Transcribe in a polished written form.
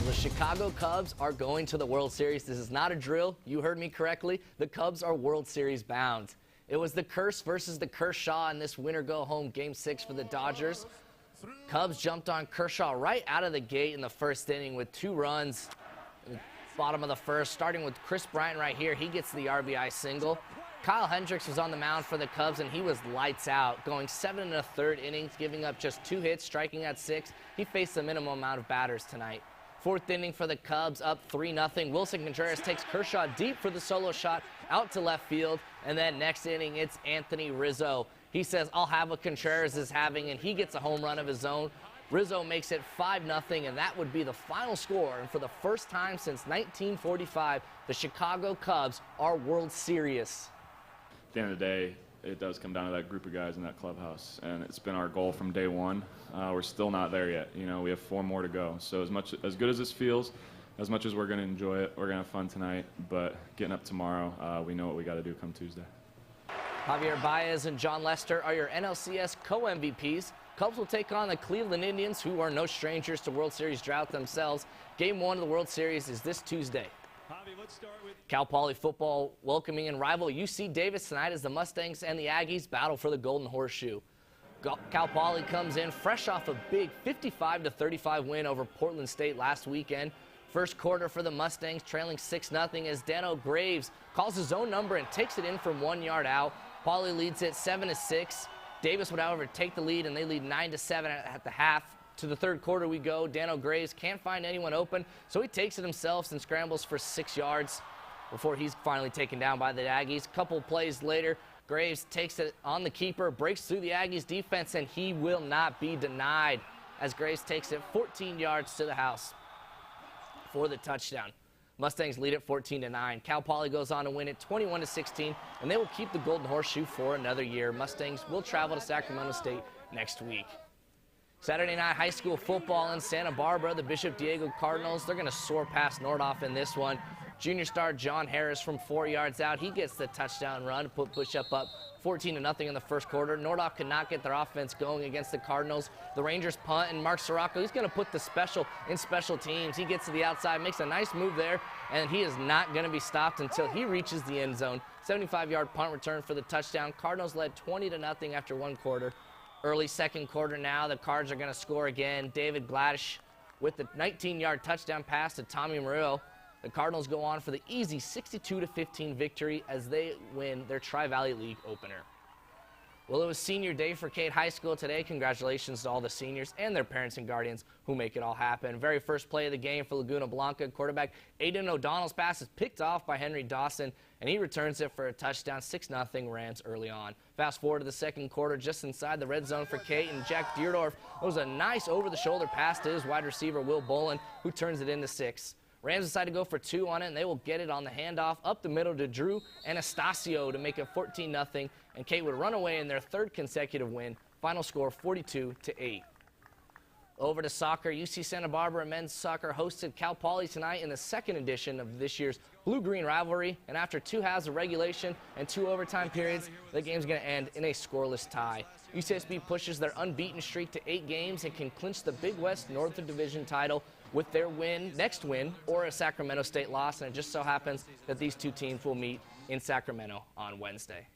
The Chicago Cubs are going to the World Series. This is not a drill. You heard me correctly. The Cubs are World Series bound. It was the curse versus the Kershaw in this winner go-home Game 6 for the Dodgers. Cubs jumped on Kershaw right out of the gate in the first inning with 2 runs in the bottom of the first, starting with Chris Bryant right here. He gets the RBI single. Kyle Hendricks was on the mound for the Cubs, and he was lights out, going 7 1/3 innings, giving up just 2 hits, striking at 6. He faced the minimum amount of batters tonight. 4th inning for the Cubs, up 3-0. Wilson Contreras takes Kershaw deep for the solo shot out to left field, and then next inning, it's Anthony Rizzo. He says, "I'll have what Contreras is having," and he gets a home run of his own. Rizzo makes it 5-0, and that would be the final score. And for the first time since 1945, the Chicago Cubs are World Series. At the end of the day, it does come down to that group of guys in that clubhouse, and it's been our goal from day one. We're still not there yet. You know, we have 4 more to go. So as good as this feels, as much as we're going to enjoy it, we're going to have fun tonight. But getting up tomorrow, we know what we got to do come Tuesday. Javier Baez and John Lester are your NLCS co-MVPs. Cubs will take on the Cleveland Indians, who are no strangers to World Series drought themselves. Game 1 of the World Series is this Tuesday. Cal Poly football welcoming in rival UC Davis tonight as the Mustangs and the Aggies battle for the Golden Horseshoe. Cal Poly comes in fresh off a big 55-35 win over Portland State last weekend. First quarter for the Mustangs, trailing 6-0 as Dano Graves calls his own number and takes it in from 1 yard out. Poly leads it 7-6. Davis would, however, take the lead, and they lead 9-7 at the half. To the third quarter we go. Dano Graves can't find anyone open, so he takes it himself and scrambles for 6 yards before he's finally taken down by the Aggies. Couple plays later, Graves takes it on the keeper, breaks through the Aggies defense, and he will not be denied as Graves takes it 14 yards to the house for the touchdown. Mustangs lead it 14-9. Cal Poly goes on to win it 21-16, and they will keep the Golden Horseshoe for another year. Mustangs will travel to Sacramento State next week. Saturday night high school football in Santa Barbara. The Bishop Diego Cardinals, they're going to soar past Nordhoff in this one. Junior star John Harris from 4 yards out. He gets the touchdown run to put Bishop up 14-0 in the first quarter. Nordhoff could not get their offense going against the Cardinals. The Rangers punt, and Mark Sirocco, he's going to put the special in special teams. He gets to the outside, makes a nice move there, and he is not going to be stopped until he reaches the end zone. 75-yard punt return for the touchdown. Cardinals led 20-0 after 1 quarter. Early second quarter now, the Cards are going to score again. David Gladish with the 19-yard touchdown pass to Tommy Murillo. The Cardinals go on for the easy 62-15 victory as they win their Tri-Valley League opener. Well, it was senior day for Cade High School today. Congratulations to all the seniors and their parents and guardians who make it all happen. Very first play of the game for Laguna Blanca. Quarterback Aiden O'Donnell's pass is picked off by Henry Dawson, and he returns it for a touchdown. 6-0 Rams early on. Fast forward to the second quarter, just inside the red zone for Cade, and Jack Deerdorf was a nice over-the-shoulder pass to his wide receiver, Will Bolin, who turns it into 6. Rams decide to go for 2 on it, and they will get it on the handoff up the middle to Drew Anastasio to make it 14-0, and Cade would run away in their 3rd consecutive win. Final score 42-8. Over to soccer, UC Santa Barbara men's soccer hosted Cal Poly tonight in the 2nd edition of this year's Blue-Green rivalry, and after 2 halves of regulation and 2 overtime periods, the game's going to end in a scoreless tie. UCSB pushes their unbeaten streak to 8 games and can clinch the Big West Northern Division title with their next win, or a Sacramento State loss, and it just so happens that these 2 teams will meet in Sacramento on Wednesday.